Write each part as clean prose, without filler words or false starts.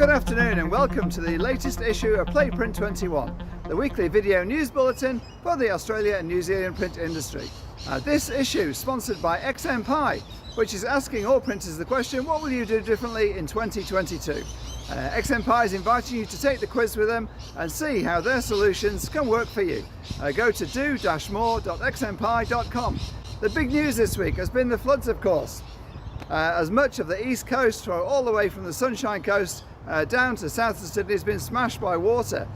Good afternoon and welcome to the latest issue of Print21, the weekly video news bulletin for the Australia and New Zealand print industry. This issue is sponsored by XMPie, which is asking all printers the question, what will you do differently in 2022? XMPie is inviting you to take the quiz with them and see how their solutions can work for you. Go to do-more.xmpie.com. The big news this week has been the floods, of course. As much of the east coast, all the way from the Sunshine Coast down to south of Sydney, has been smashed by water,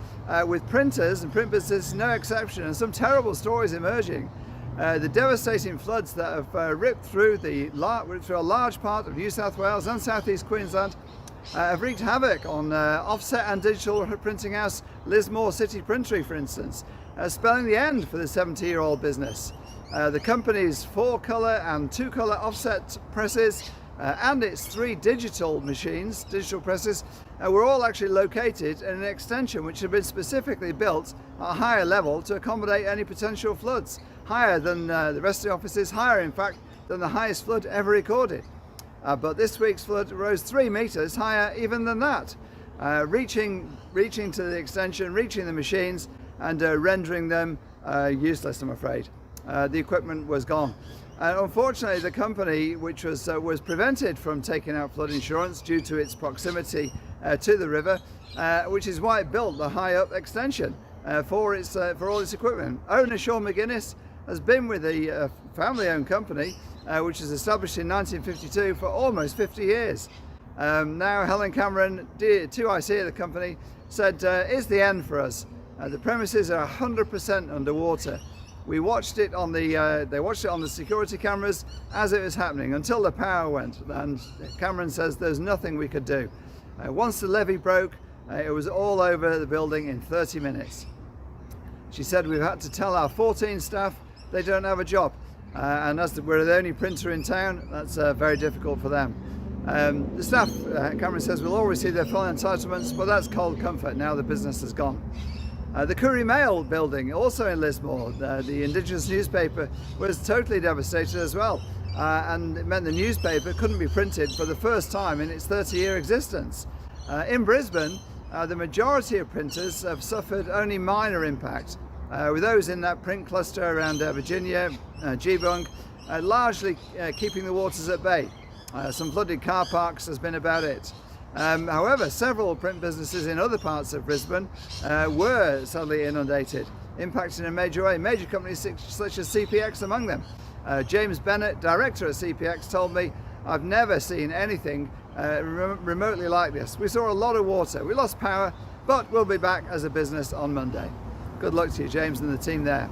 with printers and print businesses no exception, and some terrible stories emerging. The devastating floods that have ripped through a large part of New South Wales and southeast Queensland have wreaked havoc on offset and digital printing house Lismore City Printery, for instance, spelling the end for the 70-year-old business. The company's 4-colour and 2-colour offset presses and its 3 digital presses, were all actually located in an extension which had been specifically built at a higher level to accommodate any potential floods, higher than the rest of the offices, higher in fact than the highest flood ever recorded. But this week's flood rose 3 metres higher even than that, reaching to the extension, reaching the machines and rendering them useless, I'm afraid. The equipment was gone. Unfortunately, the company, which was prevented from taking out flood insurance due to its proximity to the river, which is why it built the high-up extension for all its equipment. Owner Sean McGuinness has been with the family-owned company, which was established in 1952, for almost 50 years. Now Helen Cameron, 2IC of the company, said, "It's the end for us. The premises are 100% underwater. We watched it on they watched it on the security cameras as it was happening until the power went, and Cameron says there's nothing we could do. Once the levee broke, it was all over the building in 30 minutes. She said, we've had to tell our 14 staff they don't have a job, and as we're the only printer in town, that's very difficult for them. The staff, Cameron says, will all receive their full entitlements, but that's cold comfort now the business has gone." The Courier Mail building, also in Lismore, the Indigenous newspaper, was totally devastated as well, and it meant the newspaper couldn't be printed for the first time in its 30-year existence. In Brisbane, the majority of printers have suffered only minor impact, with those in that print cluster around Virginia, Geelong, largely keeping the waters at bay. Some flooded car parks has been about it. However, several print businesses in other parts of Brisbane were suddenly inundated, impacting in a major way. Major companies such as CPX among them. James Bennett, director at CPX, told me, "I've never seen anything remotely like this. We saw a lot of water. We lost power, but we'll be back as a business on Monday." Good luck to you, James, and the team there.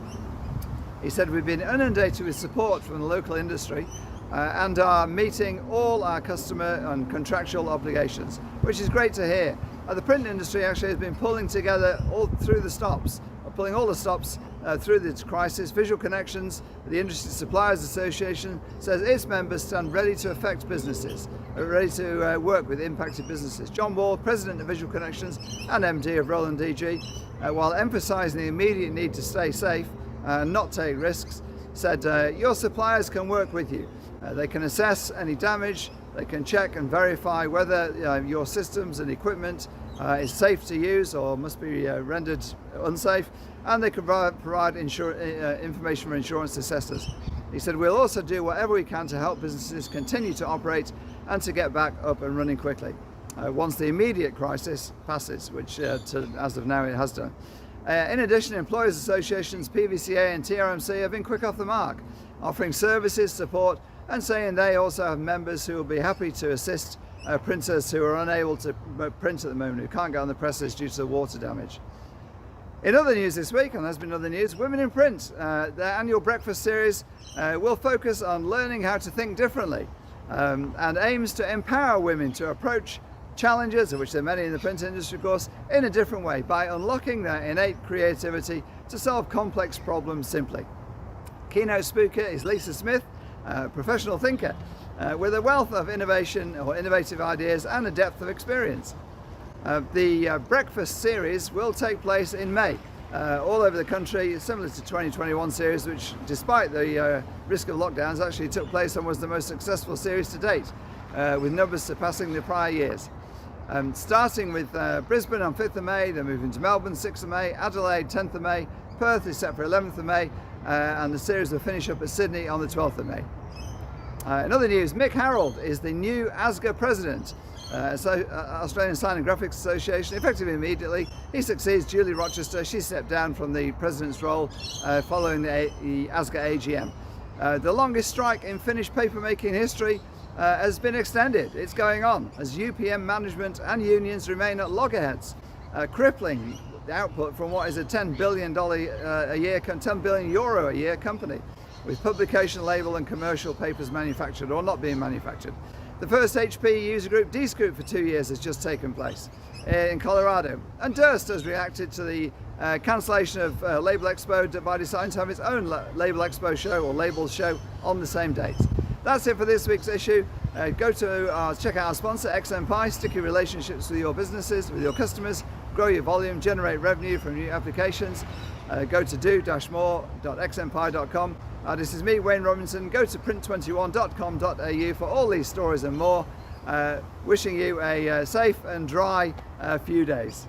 He said, "We've been inundated with support from the local industry and are meeting all our customer and contractual obligations," which is great to hear. The print industry actually has been pulling together all through the stops, pulling all the stops through this crisis. Visual Connections, the Industry Suppliers Association, says its members stand ready to affect businesses, ready to work with impacted businesses. John Wall, President of Visual Connections and MD of Roland DG, while emphasising the immediate need to stay safe and not take risks, said, "Your suppliers can work with you. They can assess any damage, they can check and verify whether your systems and equipment is safe to use or must be rendered unsafe, and they can provide information for insurance assessors." He said, "We'll also do whatever we can to help businesses continue to operate and to get back up and running quickly once the immediate crisis passes," which as of now it has done. In addition, employers associations, PVCA and TRMC have been quick off the mark, offering services, support, and saying they also have members who will be happy to assist printers who are unable to print at the moment, who can't get on the presses due to the water damage. In other news this week, and there's been other news, Women in Print, their annual breakfast series will focus on learning how to think differently and aims to empower women to approach challenges, of which there are many in the print industry, of course, in a different way by unlocking their innate creativity to solve complex problems simply. Keynote speaker is Lisa Smith, a professional thinker with a wealth of innovation or innovative ideas and a depth of experience. The breakfast series will take place in May all over the country, similar to 2021 series, which despite the risk of lockdowns actually took place and was the most successful series to date, with numbers surpassing the prior years. Starting with Brisbane on 5th of May, they're moving to Melbourne 6th of May, Adelaide 10th of May, Perth is set for 11th of May, and the series will finish up at Sydney on the 12th of May. In other news, Mick Harold is the new Asga president, Australian Sign and Graphics Association, effective immediately. He succeeds Julie Rochester. She stepped down from the president's role following the Asga AGM. The longest strike in Finnish papermaking history has been extended. It's going on as UPM management and unions remain at loggerheads, crippling the output from what is a €10 billion a year, €10 billion a year company, with publication, label and commercial papers manufactured or not being manufactured. The first HP user group Dscoop for 2 years has just taken place in Colorado, and Durst has reacted to the cancellation of Label Expo by deciding to have its own Label Expo show or Labels show on the same date. That's it for this week's issue. Go to check out our sponsor XMPie, sticky relationships with your businesses, with your customers, grow your volume, generate revenue from new applications. Go to do-more.xmpie.com. This is me, Wayne Robinson. Go to print21.com.au for all these stories and more. Wishing you a safe and dry few days.